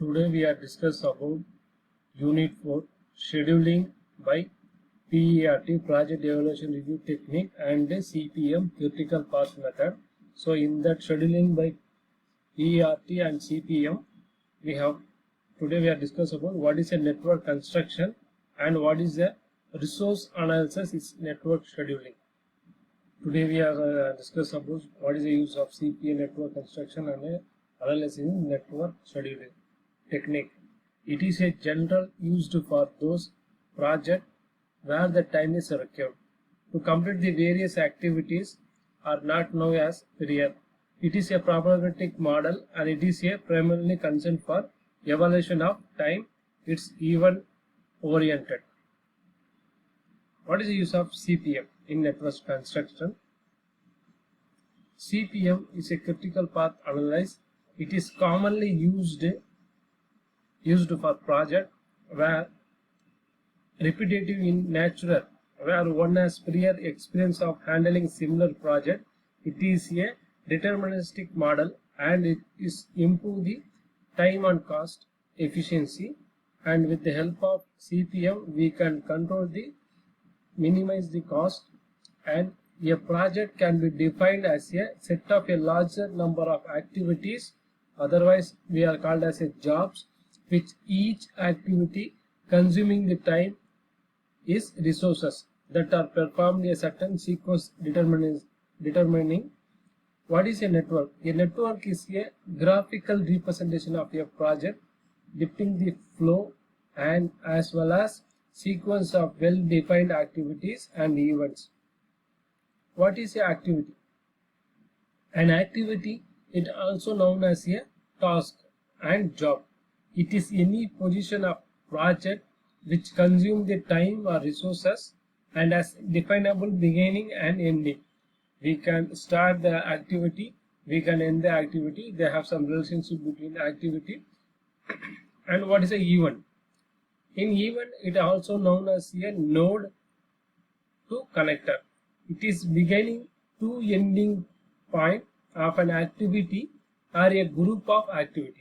Today we are discuss about Unit 4 Scheduling by PERT Project Evaluation Review Technique and CPM Critical Path Method. So in that scheduling by PERT and CPM today we are discuss about what is a network construction and what is a resource analysis is network scheduling. Today we are discuss about what is the use of CPM network construction and analysis in network scheduling technique. It is a general used for those projects where the time is required to complete the various activities are not known as period. It is a probabilistic model and it is a primarily concerned for evaluation of time. It's event oriented. What is the use of CPM in network construction? CPM is a critical path analysis. It is commonly used for project where repetitive in nature, where one has prior experience of handling similar project. It is a deterministic model and it is improve the time and cost efficiency, and with the help of CPM we can control the minimize the cost, and a project can be defined as a set of a larger number of activities, otherwise we are called as a jobs, which each activity consuming the time is resources that are performed a certain sequence determining what is a network. A network is a graphical representation of a project depicting the flow and as well as sequence of well-defined activities and events. What is a activity? An activity is also known as a task and job. It is any position of project which consume the time or resources and has definable beginning and ending. We can start the activity, we can end the activity. They have some relationship between activity. And what is an event? In event, it is also known as a node to connector. It is beginning to ending point of an activity or a group of activity.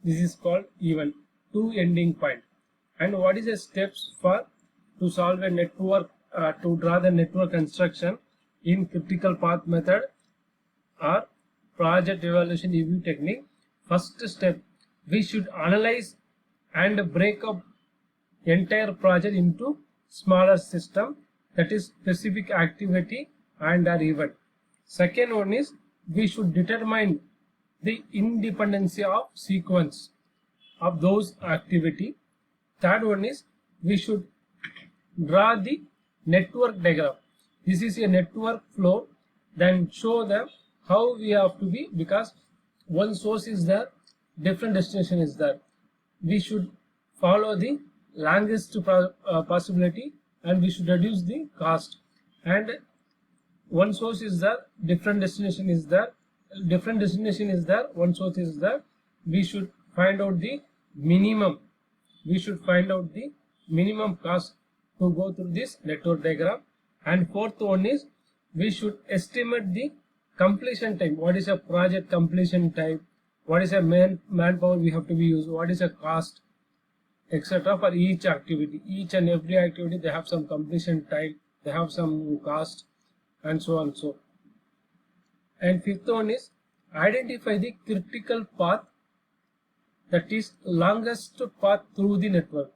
This is called event to ending point. And what is the steps for to solve a network, to draw the network construction in critical path method or project evaluation review technique? First step, we should analyze and break up entire project into smaller system, that is specific activity and or event. Second one is we should determine the independency of sequence of those activity. Third one is we should draw the network diagram. This is a network flow, then show them how we have to be, because one source is there, different destination is there. We should follow the longest possibility and we should reduce the cost. And one source is there, different destination is there, one source is there. We should find out the minimum. We should find out the minimum cost to go through this network diagram. And fourth one is we should estimate the completion time. What is a project completion time? What is a manpower we have to be used? What is a cost, etc. for each activity. Each and every activity they have some completion time, they have some cost, and so on. And fifth one is identify the critical path, that is longest path through the network.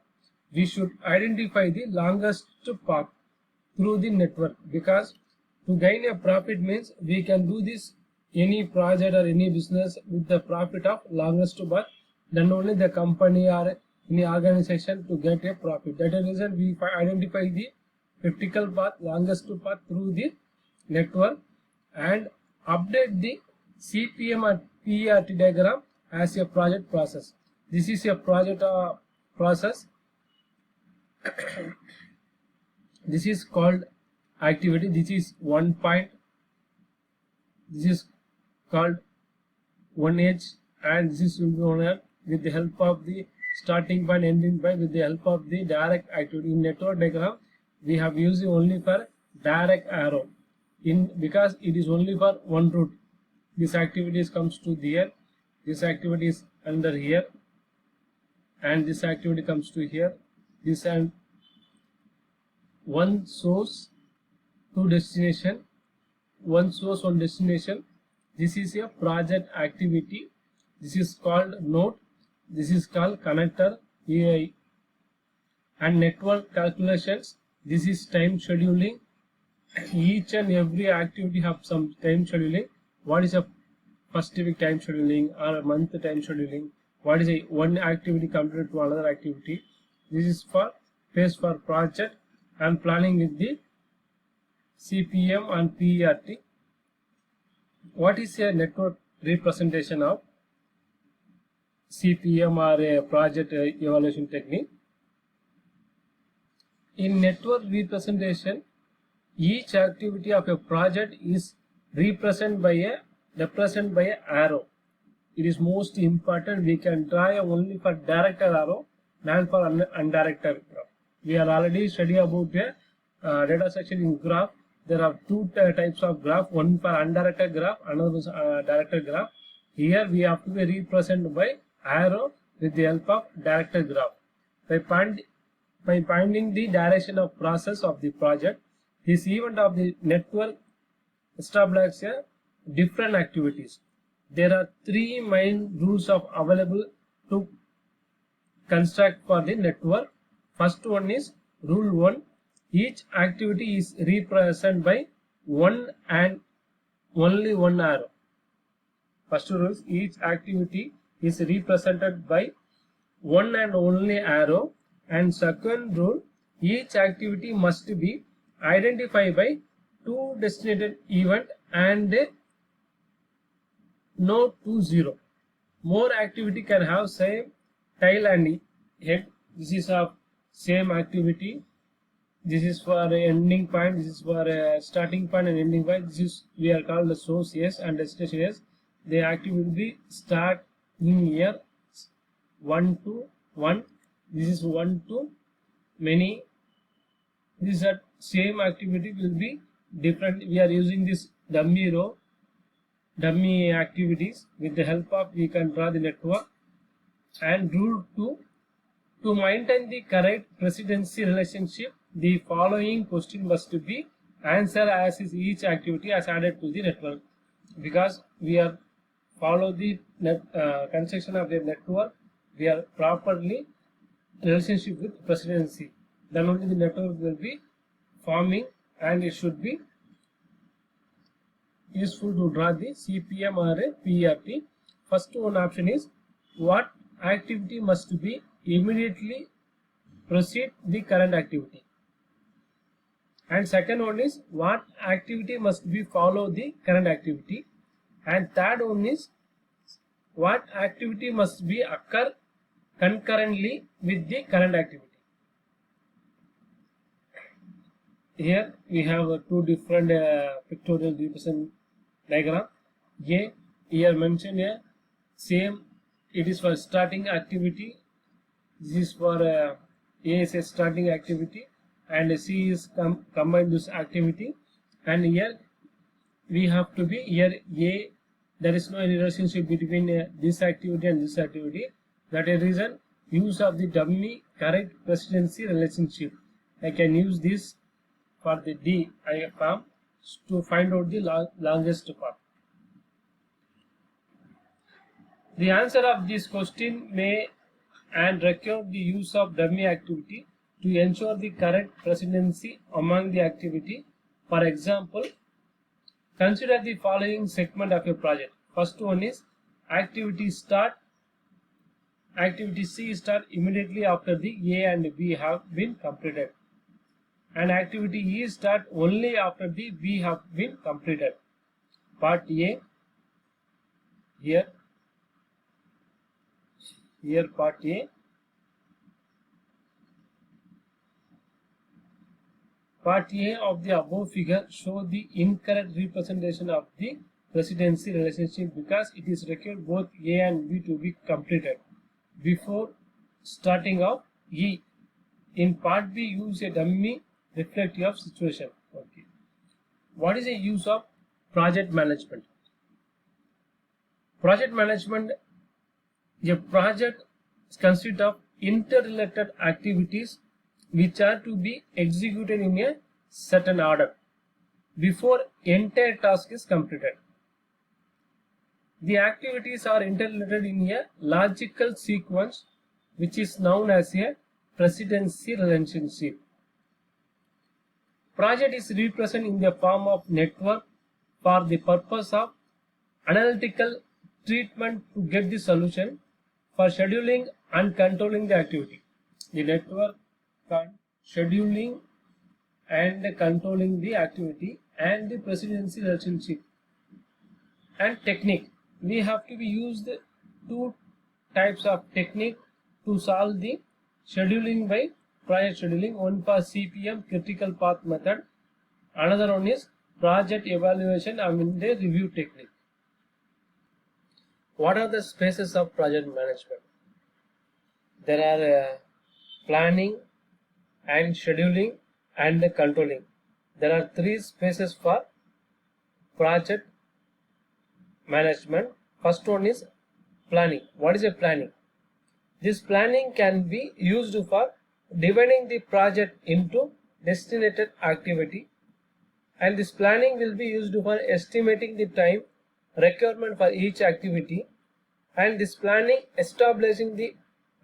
We should identify the longest path through the network, because to gain a profit means we can do this any project or any business with the profit of longest path, then only the company or any organization to get a profit. That is the reason we identify the critical path, longest path through the network, and update the CPM and PERT diagram as a project process. This is a project process. This is called activity. This is one point. This is called one edge, and this is with the help of the starting point, ending point, with the help of the direct activity. In network diagram, we have used only for direct arrow, because it is only for one route. This activity comes to here, this activity is under here, and this activity comes to here. This and one source, two destination, one source, one destination. This is a project activity. This is called node. This is called connector AI. And network calculations. This is time scheduling. Each and every activity have some time scheduling. What is a first week time scheduling or a month time scheduling? What is a one activity compared to another activity? This is for phase for project and planning with the CPM and PERT. What is a network representation of CPM or a project evaluation technique? In network representation, each activity of a project is represented by a arrow. It is most important. We can draw only for directed arrow, not for undirected graph. We are already study about data structure in graph. There are two types of graph, one for undirected graph, another is directed graph. Here we have to be represented by arrow with the help of directed graph. By finding the direction of process of the project, this event of the network establishes different activities. There are three main rules of available to construct for the network. First one is rule 1. Each activity is represented by one and only one arrow. First rule is each activity is represented by one and only arrow. And second rule, each activity must be identified by two designated event and no 2-0. More activity can have same tail and head. This is of same activity. This is for ending point. This is for starting point and ending point. This is we are called the source S and destination S. The activity will be start in here 1 to 1. This is 1 to many. This is that same activity will be different. We are using this dummy row, dummy activities. With the help of we can draw the network. And rule 2, to maintain the correct precedency relationship, the following question must be answered as is each activity as added to the network. Because we are follow the construction of the network, we are properly relationship with precedency. Then only the network will be forming, and it should be useful to draw the CPM or a PERT. First one option is what activity must be immediately proceed the current activity. And second one is what activity must be follow the current activity. And third one is what activity must be occur concurrently with the current activity. Here we have two different pictorial represent diagram. A here mentioned a same. It is for starting activity. This is for A is a starting activity, and C is combined this activity. And here we have to be here A. There is no any relationship between this activity and this activity. That is reason use of the dummy correct precedency relationship. I can use this for the diagram to find out the longest path. The answer of this question may and require the use of dummy activity to ensure the correct precedency among the activity. For example, consider the following segment of a project. First one is activity start. Activity C start immediately after the A and B have been completed. And activity E start only after the B have been completed. Part A, here part A. Part A of the above figure show the incorrect representation of the precedency relationship because it is required both A and B to be completed before starting of E. In part B, use a dummy reflective of situation. Okay. What is the use of project management? Project management, a project consists of interrelated activities which are to be executed in a certain order before entire task is completed. The activities are interrelated in a logical sequence which is known as a precedency relationship. Project is represented in the form of network for the purpose of analytical treatment to get the solution for scheduling and controlling the activity. The network for scheduling and controlling the activity and the precedency relationship. And technique. We have to be used two types of technique to solve the scheduling by project scheduling. One for CPM, critical path method. Another one is project evaluation and the review technique. What are the phases of project management? There are planning and scheduling and controlling. There are three phases for project management. First one is planning. What is a planning? This planning can be used for dividing the project into designated activity, and this planning will be used for estimating the time requirement for each activity, and this planning establishing the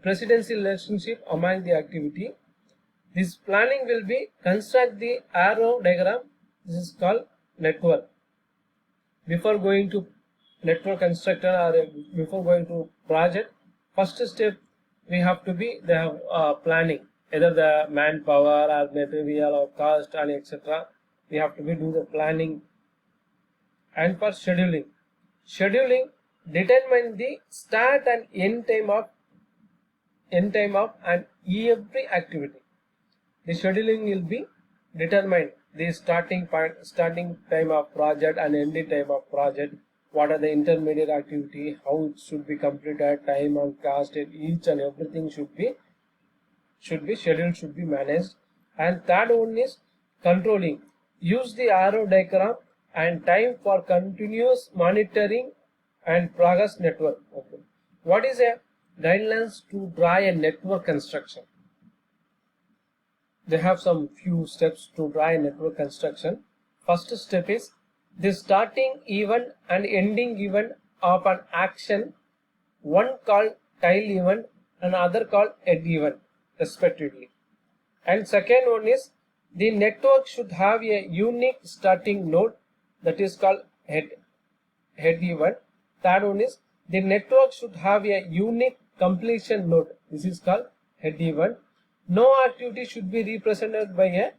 precedency relationship among the activity. This planning will be construct the arrow diagram. This is called network. Before going to network constructor or before going to project, first step we have to be planning, either the manpower or material or cost and etc. We have to be do the planning. And for scheduling determine the start and end time of and every activity. The scheduling will be determine the starting time of project and ending time of project. What are the intermediate activity, how it should be completed, time and cost, and each and everything should be scheduled, should be managed. And third one is controlling. Use the arrow diagram and time for continuous monitoring and progress network. Okay. What is a guidelines to draw a network construction? They have some few steps to draw a network construction. First step is the starting event and ending event of an action, one called tail event and other called head event respectively. And second one is the network should have a unique starting node, that is called head event. Third one is the network should have a unique completion node. This is called head event. No activity should be represented by a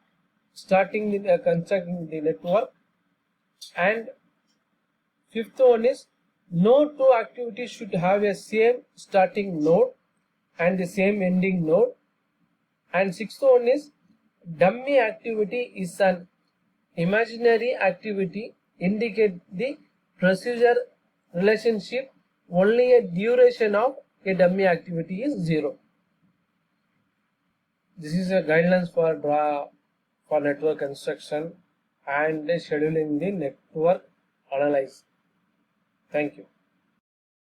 constructing the network. And fifth one is no two activities should have a same starting node and the same ending node. And sixth one is dummy activity is an imaginary activity, indicate the procedure relationship, only a duration of a dummy activity is 0. This is a guidelines for network construction and scheduling the network analyze. Thank you.